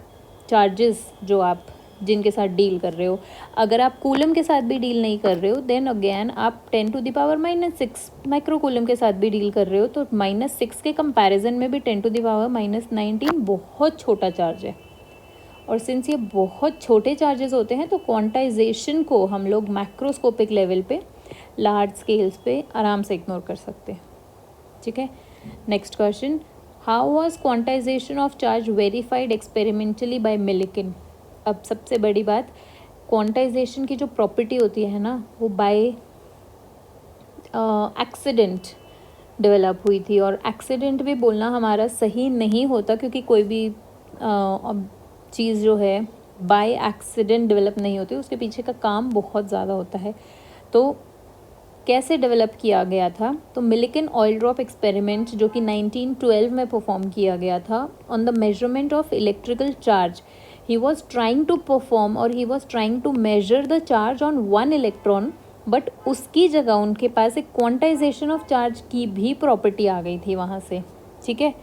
charges जो आप जिनके साथ डील कर रहे हो. अगर आप कूलम के साथ भी डील नहीं कर रहे हो, देन अगेन आप 10⁻⁻6 माइक्रोकूलम के साथ भी डील कर रहे हो, तो -6 के कंपैरिजन में भी 10⁻⁻19 बहुत छोटा चार्ज है. और सिंस ये बहुत छोटे चार्जेस होते हैं, तो क्वांटाइजेशन को हम लोग मैक्रोस्कोपिक लेवल पे, लार्ज स्केल्स पे आराम से इग्नोर कर सकते हैं. ठीक है. Next question. How was quantization of charge verified experimentally by Millikan. अब सबसे बड़ी बात, क्वांटाइजेशन की जो प्रॉपर्टी होती है ना, वो बाय एक्सीडेंट डेवलप हुई थी. और एक्सीडेंट भी बोलना हमारा सही नहीं होता, क्योंकि कोई भी चीज़ जो है बाय एक्सीडेंट डेवलप नहीं होती, उसके पीछे का काम बहुत ज़्यादा होता है. तो कैसे डेवलप किया गया था? तो मिलिकिन ऑयल ड्रॉप एक्सपेरिमेंट जो कि 1912 में परफॉर्म किया गया था on the measurement of electrical charge. He was trying to perform और he was trying to measure the charge on 1 electron, but उसकी जगह उनके पास एक क्वांटाइजेशन ऑफ चार्ज की भी प्रॉपर्टी आ गई थी वहाँ से. ठीक है.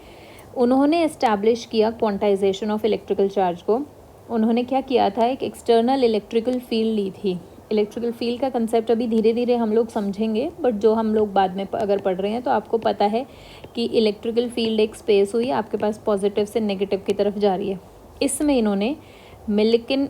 उन्होंने इस्टेब्लिश किया क्वांटाइजेशन ऑफ इलेक्ट्रिकल चार्ज को. उन्होंने क्या किया था, एक एक्सटर्नल इलेक्ट्रिकल फील्ड ली थी. इलेक्ट्रिकल फील्ड का कंसेप्ट अभी धीरे धीरे हम लोग समझेंगे, बट जो हम लोग बाद में अगर पढ़ रहे हैं तो आपको पता है कि इलेक्ट्रिकल फील्ड एक स्पेस हुई, आपके पास पॉजिटिव से नेगेटिव की तरफ जा रही है. इसमें इन्होंने मिलिकिन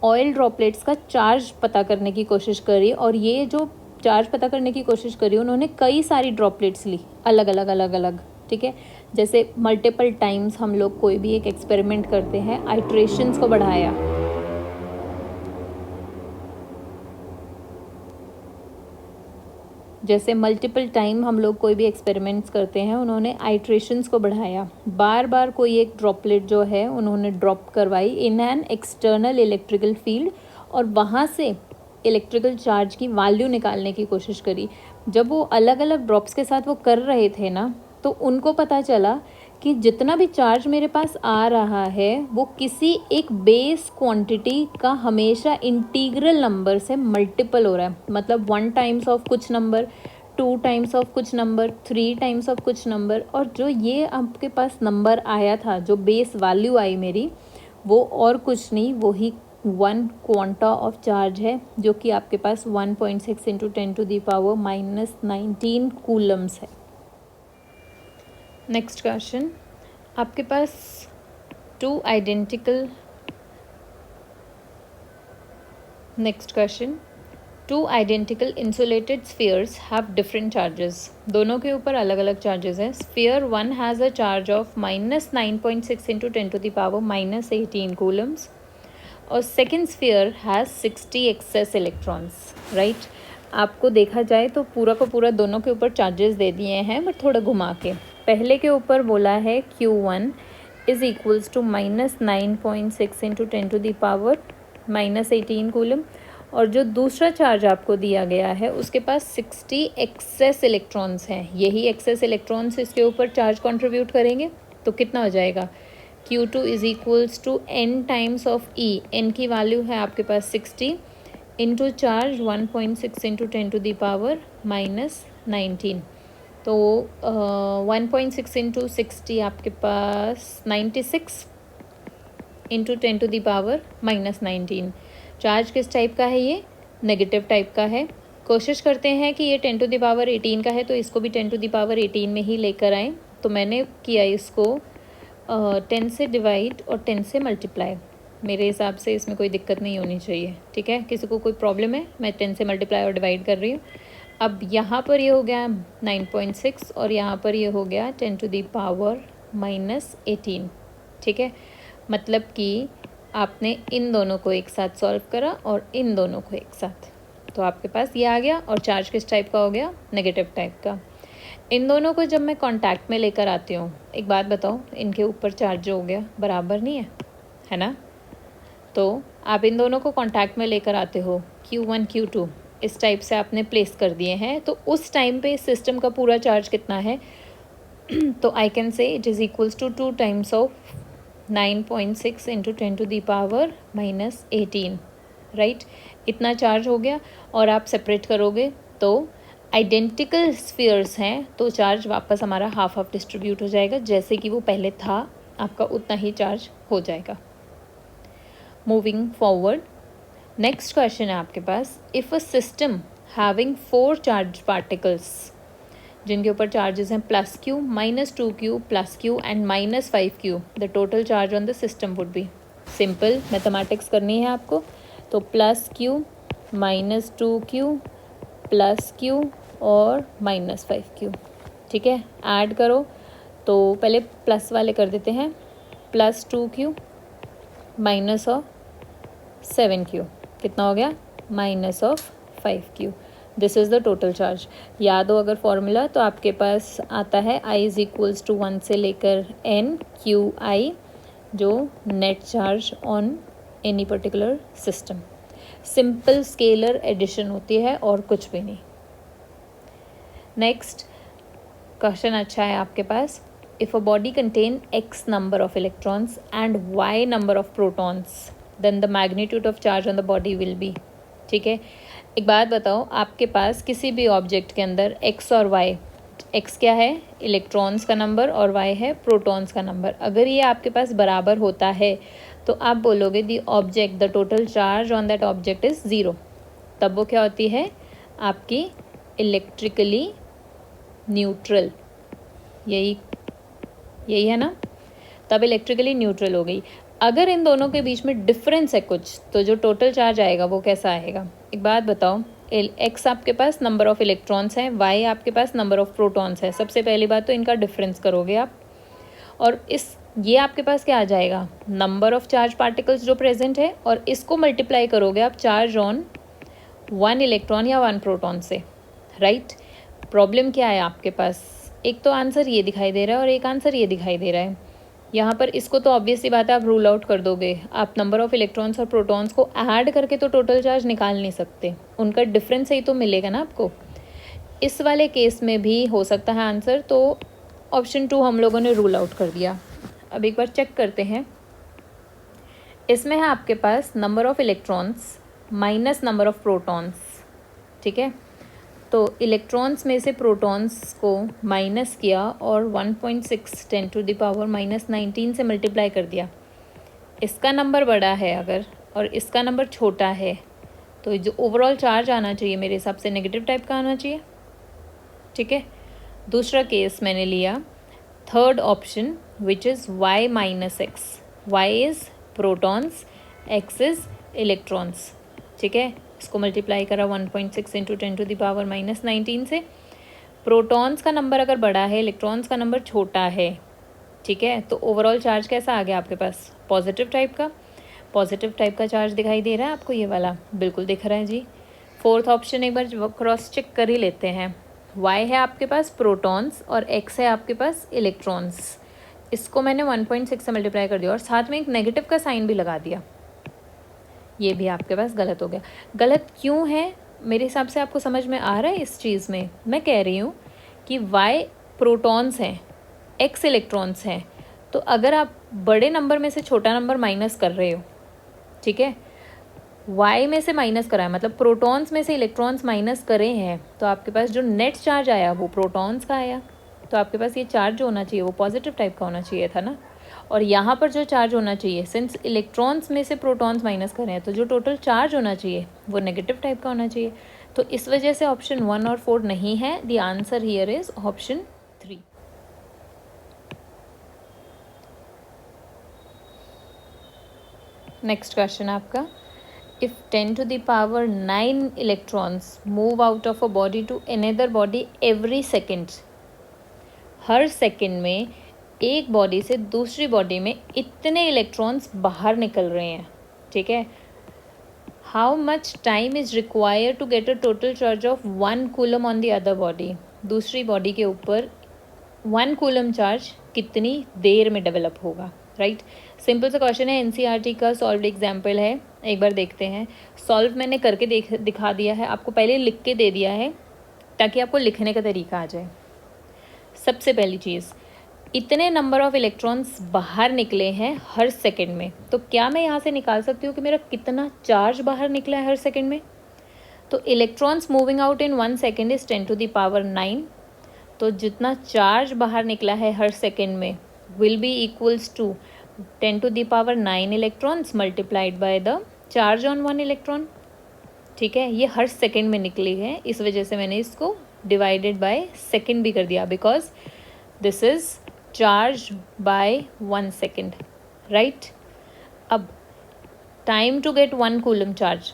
ऑयल ड्रॉपलेट्स का चार्ज पता करने की कोशिश करी, और ये जो चार्ज पता करने की कोशिश करी, उन्होंने कई सारी ड्रॉपलेट्स ली अलग अलग अलग अलग, ठीक है। जैसे मल्टीपल टाइम्स हम लोग कोई भी एक एक्सपेरिमेंट करते हैं, आइट्रेशंस को बढ़ाया, जैसे मल्टीपल टाइम हम लोग कोई भी एक्सपेरिमेंट्स करते हैं, उन्होंने आइट्रेशंस को बढ़ाया, बार बार कोई एक ड्रॉपलेट जो है उन्होंने ड्रॉप करवाई in an external electrical field, और वहाँ से इलेक्ट्रिकल चार्ज की वैल्यू निकालने की कोशिश करी। जब वो अलग अलग ड्रॉप्स के साथ वो कर रहे थे ना, तो उनको पता चला कि जितना भी चार्ज मेरे पास आ रहा है वो किसी एक बेस क्वांटिटी का हमेशा इंटीग्रल नंबर से मल्टीपल हो रहा है। मतलब 1 टाइम्स ऑफ कुछ नंबर, 2 टाइम्स ऑफ कुछ नंबर, 3 टाइम्स ऑफ कुछ नंबर, और जो ये आपके पास नंबर आया था, जो बेस वैल्यू आई मेरी, वो और कुछ नहीं, वो ही 1 क्वांटा ऑफ चार्ज है, जो कि आपके पास 1.6 इंटू 10⁻⁻19 कूलम्स है। नेक्स्ट क्वेश्चन, आपके पास two identical insulated spheres have different charges. दोनों के ऊपर अलग अलग चार्जेस हैं। Sphere 1 has a charge of -9.6 into 10⁻⁻18 coulombs, और second sphere has 60 excess electrons, right. आपको देखा जाए तो पूरा का पूरा दोनों के ऊपर चार्जेस दे दिए हैं, बट थोड़ा घुमा के। पहले के ऊपर बोला है Q1 is equals to -9.6 into 10⁻⁻18 coulomb, और जो दूसरा चार्ज आपको दिया गया है उसके पास 60 एक्सेस इलेक्ट्रॉन्स हैं। यही एक्सेस इलेक्ट्रॉन्स इसके ऊपर चार्ज कंट्रीब्यूट करेंगे, तो कितना हो जाएगा, Q2 is equals to n times of E। n की वैल्यू है आपके पास 60 इंटू चार्ज 1.6 इंटू 10⁻⁻19, तो 1.6 इंटू 60 आपके पास 96 इंटू 10⁻⁻19। चार्ज किस टाइप का है, ये नेगेटिव टाइप का है। कोशिश करते हैं कि ये 10⁻18 का है, तो इसको भी 10⁻18 में ही लेकर आएँ। तो मैंने किया इसको 10 से डिवाइड और 10 से मल्टीप्लाई। मेरे हिसाब से इसमें कोई दिक्कत नहीं होनी चाहिए, ठीक है। किसी को कोई प्रॉब्लम है, मैं 10 से मल्टीप्लाई और डिवाइड कर रही हूँ। अब यहाँ पर ये हो गया 9.6 और यहाँ पर ये हो गया 10⁻⁻18, ठीक है। मतलब कि आपने इन दोनों को एक साथ सॉल्व करा और इन दोनों को एक साथ, तो आपके पास ये आ गया। और चार्ज किस टाइप का हो गया, नेगेटिव टाइप का। इन दोनों को जब मैं कांटेक्ट में लेकर आती हूँ, एक बात बताओ, इनके ऊपर चार्ज जो हो गया बराबर नहीं है ना। तो आप इन दोनों को कांटेक्ट में लेकर आते हो, Q1 Q2 इस टाइप से आपने प्लेस कर दिए हैं, तो उस टाइम पे सिस्टम का पूरा चार्ज कितना है, तो I can say it is equals to 2 times of 9.6 into 10⁻⁻18, right. इतना चार्ज हो गया। और आप सेपरेट करोगे तो आइडेंटिकल स्फीयर्स हैं, तो चार्ज वापस हमारा हाफ हाफ डिस्ट्रीब्यूट हो जाएगा, जैसे कि वो पहले था आपका उतना ही चार्ज हो जाएगा। मूविंग फॉरवर्ड, नेक्स्ट क्वेश्चन है आपके पास, if a system having 4 charge particles, जिनके ऊपर चार्जेस हैं +Q, -2Q, +Q and -5Q, the total charge on the system would be. Simple mathematics करनी है आपको, तो +Q, -2Q, +Q और -5Q, ठीक है। ऐड करो, तो पहले प्लस वाले कर देते हैं, +2Q -7Q, कितना हो गया, -5Q। This is the total charge. याद हो अगर फॉर्मूला, तो आपके पास आता है I इज़ इक्वल्स टू 1 से लेकर N QI, जो net charge on any particular system. Simple scalar addition होती है और कुछ भी नहीं। नेक्स्ट क्वेश्चन अच्छा है आपके पास, if a body contain X number of electrons and Y number of protons, then the magnitude of charge on the body will be, ठीक है। एक बात बताओ, आपके पास किसी भी ऑब्जेक्ट के अंदर X और Y, X क्या है, इलेक्ट्रॉन्स का नंबर, और Y है प्रोटॉन्स का नंबर, अगर ये आपके पास बराबर होता है तो आप बोलोगे the object, the total charge on that object is 0। तब वो क्या होती है, आपकी इलेक्ट्रिकली न्यूट्रल, यही है ना, तब इलेक्ट्रिकली न्यूट्रल हो गई। अगर इन दोनों के बीच में डिफरेंस है कुछ, तो जो टोटल चार्ज आएगा वो कैसा आएगा। एक बात बताओ, एक्स आपके पास नंबर ऑफ इलेक्ट्रॉन्स हैं, वाई आपके पास नंबर ऑफ प्रोटॉन्स है। सबसे पहली बात तो इनका डिफरेंस करोगे आप, और ये आपके पास क्या आ जाएगा, नंबर ऑफ चार्ज पार्टिकल्स जो प्रेजेंट है, और इसको मल्टीप्लाई करोगे आप चार्ज ऑन 1 इलेक्ट्रॉन या 1 प्रोटॉन से, राइट। प्रॉब्लम क्या है आपके पास, एक तो आंसर ये दिखाई दे रहा है और एक आंसर ये दिखाई दे रहा है। यहाँ पर इसको तो ऑब्वियसली बात है आप रूल आउट कर दोगे, आप नंबर ऑफ इलेक्ट्रॉन्स और प्रोटॉन्स को ऐड करके तो टोटल चार्ज निकाल नहीं सकते, उनका डिफरेंस ही तो मिलेगा ना आपको। इस वाले केस में भी हो सकता है आंसर, तो ऑप्शन 2 हम लोगों ने रूल आउट कर दिया। अब एक बार चेक करते हैं, इसमें है आपके पास number of electrons minus number of protons, ठीक है। तो इलेक्ट्रॉन्स में से प्रोटॉन्स को माइनस किया और 1.6 10⁻⁻19 से मल्टीप्लाई कर दिया। इसका नंबर बड़ा है अगर, और इसका नंबर छोटा है, तो जो ओवरऑल चार्ज आना चाहिए मेरे हिसाब से नेगेटिव टाइप का आना चाहिए, ठीक है। दूसरा केस मैंने लिया third option which is y minus x. Y is protons, x is electrons, ठीक है। इसको मल्टीप्लाई करा 1.6 × 10⁻⁻19 से। प्रोटॉन्स का नंबर अगर बड़ा है, इलेक्ट्रॉन्स का नंबर छोटा है, ठीक है, तो ओवरऑल चार्ज कैसा आ गया आपके पास, पॉजिटिव टाइप का। पॉजिटिव टाइप का चार्ज दिखाई दे रहा है आपको, ये वाला बिल्कुल दिख रहा है जी। फोर्थ ऑप्शन एक बार क्रॉस चेक कर ही लेते हैं। y है आपके पास प्रोटॉन्स और x है आपके पास इलेक्ट्रॉन्स। इसको मैंने 1.6 से मल्टीप्लाई कर दिया और साथ में एक नेगेटिव का साइन भी लगा दिया, ये भी आपके पास गलत हो गया। गलत क्यों है मेरे हिसाब से आपको समझ में आ रहा है इस चीज़ में। मैं कह रही हूँ कि y प्रोटॉन्स हैं, x इलेक्ट्रॉन्स हैं, तो अगर आप बड़े नंबर में से छोटा नंबर माइनस कर रहे हो, ठीक है, y में से माइनस करा है, मतलब प्रोटॉन्स में से इलेक्ट्रॉन्स माइनस करे हैं, तो आपके पास जो नेट चार्ज आया वो प्रोटॉन्स का आया। तो आपके पास ये चार्ज जो होना चाहिए वो पॉजिटिव टाइप का होना चाहिए था ना। और यहाँ पर जो चार्ज होना चाहिए, सिंस इलेक्ट्रॉन्स में से प्रोटॉन्स माइनस करें हैं, तो जो टोटल चार्ज होना चाहिए वो नेगेटिव टाइप का होना चाहिए। तो इस वजह से ऑप्शन 1 और 4 नहीं है। The answer here is option 3। Next question आपका, if 10⁻⁹ electrons move out of a body to another body every second, her second में एक बॉडी से दूसरी बॉडी में इतने इलेक्ट्रॉन्स बाहर निकल रहे हैं, ठीक है। How much time is required to get a total charge of 1 coulomb on the other body. दूसरी बॉडी के ऊपर 1 कूलम चार्ज कितनी देर में डेवलप होगा, राइट। सिंपल सा क्वेश्चन है, एनसीईआरटी का सॉल्व्ड एग्जाम्पल है, एक बार देखते हैं। सॉल्व मैंने करके दिखा दिया है, आपको पहले लिख के दे दिया है ताकि आपको लिखने का तरीका आ जाए। सबसे पहली चीज़, इतने नंबर ऑफ इलेक्ट्रॉन्स बाहर निकले हैं हर सेकंड में, तो क्या मैं यहाँ से निकाल सकती हूँ कि मेरा कितना चार्ज बाहर निकला है हर सेकंड में। तो electrons moving out in 1 second is 10⁻⁹। तो जितना चार्ज बाहर निकला है हर सेकेंड में will be equals to 10⁻⁹ electrons multiplied by the charge on 1 electron, ठीक है। ये हर सेकेंड में निकली है, इस वजह से मैंने इसको डिवाइडेड बाय सेकेंड भी कर दिया, because this is charge by 1 second, right. अब time to get 1 coulomb charge,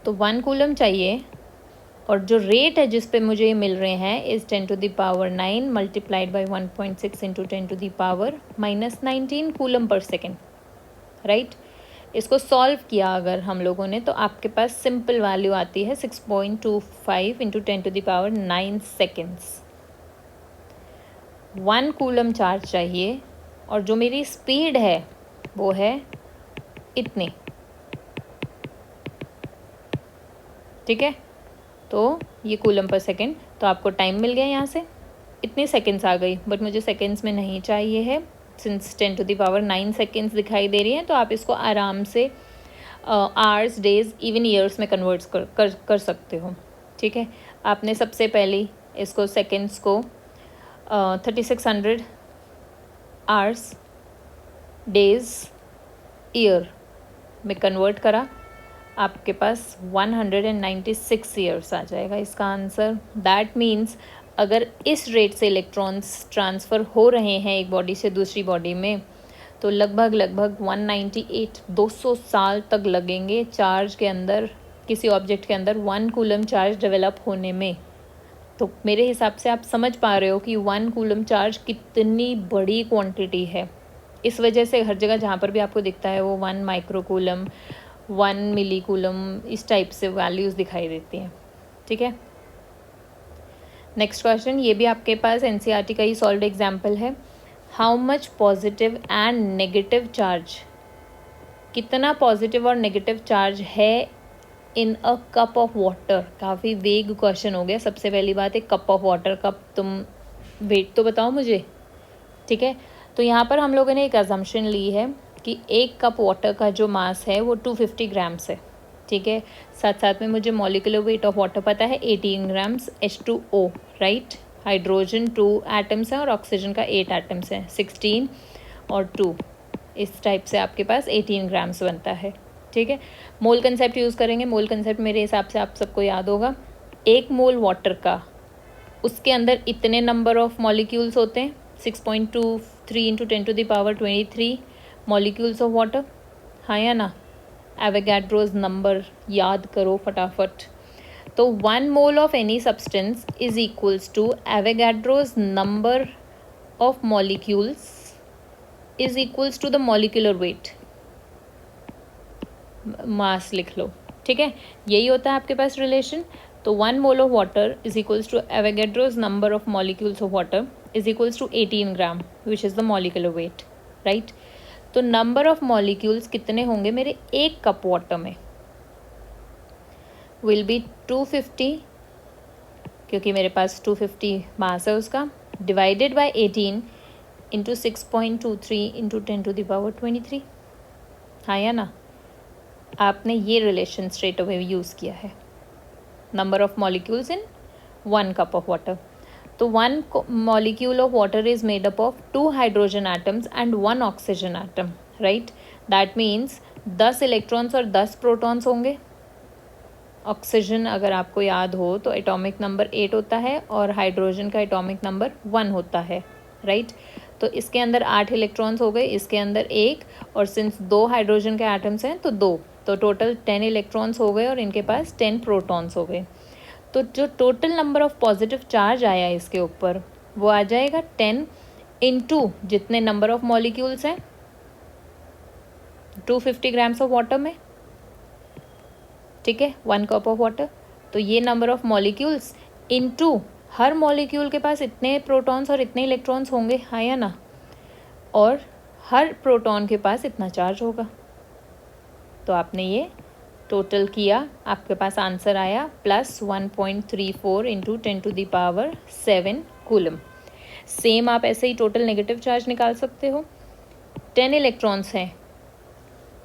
तो 1 कूलम चाहिए, और जो रेट है जिस पे मुझे ये मिल रहे हैं is 10⁻⁹ multiplied by 1.6 × 10⁻⁻19 coulomb per second, right. इसको सॉल्व किया अगर हम लोगों ने, तो आपके पास सिंपल वैल्यू आती है 6.25 × 10⁻⁹ सेकेंड्स। 1 कूलम चार्ज चाहिए, और जो मेरी स्पीड है वो है इतनी, ठीक है। तो ये कूलम पर सेकेंड, तो आपको टाइम मिल गया यहाँ से, इतनी सेकेंड्स आ गई, बट मुझे सेकेंड्स में नहीं चाहिए है। सिंस 10⁻⁹ सेकेंड्स दिखाई दे रही हैं, तो आप इसको आराम से आवर्स, डेज, इवन ईयर्स में कन्वर्ट कर सकते हो, ठीक है। आपने सबसे पहले इसको सेकेंड्स को 3600 आवर्स, डेज, ईयर में कन्वर्ट करा, आपके पास 196 ईयर्स आ जाएगा इसका आंसर। दैट मीन्स अगर इस रेट से इलेक्ट्रॉन्स ट्रांसफ़र हो रहे हैं एक बॉडी से दूसरी बॉडी में, तो लगभग 198 200 साल तक लगेंगे चार्ज के अंदर किसी ऑब्जेक्ट के अंदर 1 कूलम चार्ज डेवलप होने में, तो मेरे हिसाब से आप समझ पा रहे हो कि 1 कूलम चार्ज कितनी बड़ी क्वांटिटी है। इस वजह से हर जगह जहाँ पर भी आपको दिखता है वो 1 माइक्रो कूलम, 1 मिली कूलम, इस टाइप से वैल्यूज़ दिखाई देती हैं। ठीक है, नेक्स्ट क्वेश्चन, ये भी आपके पास एनसीईआरटी का ही सॉल्व्ड एग्जाम्पल है। How much positive and negative charge, कितना पॉजिटिव और नेगेटिव चार्ज है इन अ कप ऑफ वाटर। काफ़ी वेग क्वेश्चन हो गया। सबसे पहली बात है कप ऑफ वाटर, कप तुम वेट तो बताओ मुझे। ठीक है, तो यहाँ पर हम लोगों ने एक अजम्पशन ली है कि 1 कप वाटर का जो मास है वो 250 ग्राम्स है। ठीक है, साथ साथ में मुझे मॉलिक्यूलर वेट ऑफ वाटर पता है 18 grams H2O, right. Hydrogen 2 atoms हैं और ऑक्सीजन का 8 एटम्स हैं, 16 और 2, इस टाइप से आपके पास 18 ग्राम्स बनता है। ठीक है, मोल कंसेप्ट यूज़ करेंगे। मोल कंसेप्ट मेरे हिसाब से आप सबको याद होगा, 1 मोल वाटर का, उसके अंदर इतने नंबर ऑफ मॉलिक्यूल्स होते हैं, 6.23 × 10⁻23 मॉलिक्यूल्स ऑफ वाटर, हाँ या ना। एवोगैड्रोज नंबर याद करो फटाफट। तो 1 mole of any substance is equals to Avogadro's number of molecules is equals to the molecular weight, mass लिख लो। ठीक है, यही होता है आपके पास रिलेशन। तो 1 mole of water is equals to Avogadro's number of molecules of water is equals to 18 gram which is the molecular weight, right. तो नंबर ऑफ मॉलिक्यूल्स कितने होंगे मेरे 1 कप वाटर में, विल बी 250, क्योंकि मेरे पास 250 मास है उसका, डिवाइडेड बाय 18 इंटू 6.23 इंटू 10⁻23, हाँ या ना। आपने ये रिलेशन स्ट्रेट अवे यूज़ किया है, number of molecules in 1 cup of water. तो 1 molecule of water is made up of 2 hydrogen atoms and 1 oxygen atom, right? That means 10 electrons और 10 protons होंगे। ऑक्सीजन अगर आपको याद हो तो एटॉमिक नंबर 8 होता है और हाइड्रोजन का एटॉमिक नंबर 1 होता है, राइट। तो इसके अंदर 8 इलेक्ट्रॉन्स हो गए, इसके अंदर 1, और सिंस 2 हाइड्रोजन के एटम्स हैं तो 2, तो टोटल 10 इलेक्ट्रॉन्स हो गए और इनके पास 10 प्रोटॉन्स हो गए। तो जो total number of positive charge आया इसके ऊपर वो आ जाएगा 10 इंटू जितने नंबर ऑफ मॉलिक्यूल्स हैं 250 ग्राम्स ऑफ वाटर में। ठीक है, 1 कप ऑफ वाटर, तो ये number of molecules into her molecule के पास इतने प्रोटॉन्स और इतने इलेक्ट्रॉन्स होंगे, हाँ या ना, और हर प्रोटॉन के पास इतना चार्ज होगा। तो आपने ये टोटल किया, आपके पास आंसर आया प्लस 1.34 इंटू 10⁻7 कूलम। सेम आप ऐसे ही टोटल नेगेटिव चार्ज निकाल सकते हो। 10 इलेक्ट्रॉन्स हैं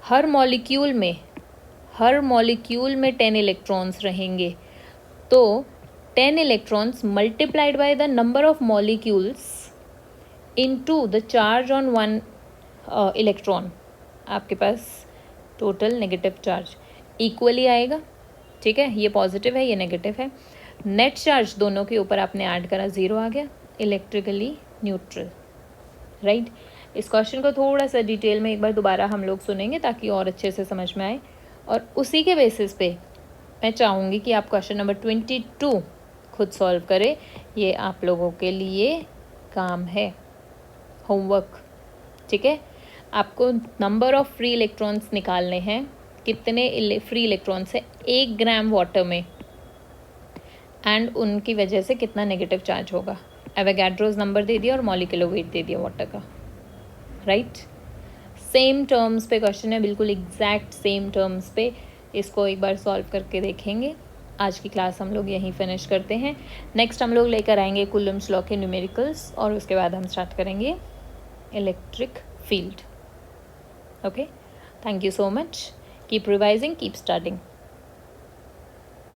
हर मॉलिक्यूल में, 10 इलेक्ट्रॉन्स रहेंगे, तो 10 electrons multiplied by the number of molecules into the charge on 1 electron, आपके पास टोटल नेगेटिव चार्ज इक्वली आएगा। ठीक है, ये पॉजिटिव है, ये नेगेटिव है। नेट चार्ज दोनों के ऊपर आपने ऐड करा, 0 आ गया, इलेक्ट्रिकली न्यूट्रल, राइट। इस क्वेश्चन को थोड़ा सा डिटेल में एक बार दोबारा हम लोग सुनेंगे ताकि और अच्छे से समझ में आए, और उसी के बेसिस पे मैं चाहूँगी कि आप क्वेश्चन नंबर 22 खुद सॉल्व करें। ये आप लोगों के लिए काम है, होमवर्क। ठीक है, आपको नंबर ऑफ फ्री इलेक्ट्रॉन्स निकालने हैं, कितने फ्री इलेक्ट्रॉन्स है 1 ग्राम वाटर में, एंड उनकी वजह से कितना नेगेटिव चार्ज होगा। एवोगैड्रोज नंबर दे दिया और मॉलिक्यूलर वेट दे दिया वाटर का, राइट। सेम टर्म्स पे क्वेश्चन है, बिल्कुल एग्जैक्ट सेम टर्म्स पे। इसको एक बार सॉल्व करके देखेंगे। आज की क्लास हम लोग यहीं फिनिश करते हैं। नेक्स्ट हम लोग लेकर आएंगे कूलम्स लॉ के न्यूमेरिकल्स, और उसके बाद हम स्टार्ट करेंगे electric field. Okay, thank you so much. Keep revising, keep studying.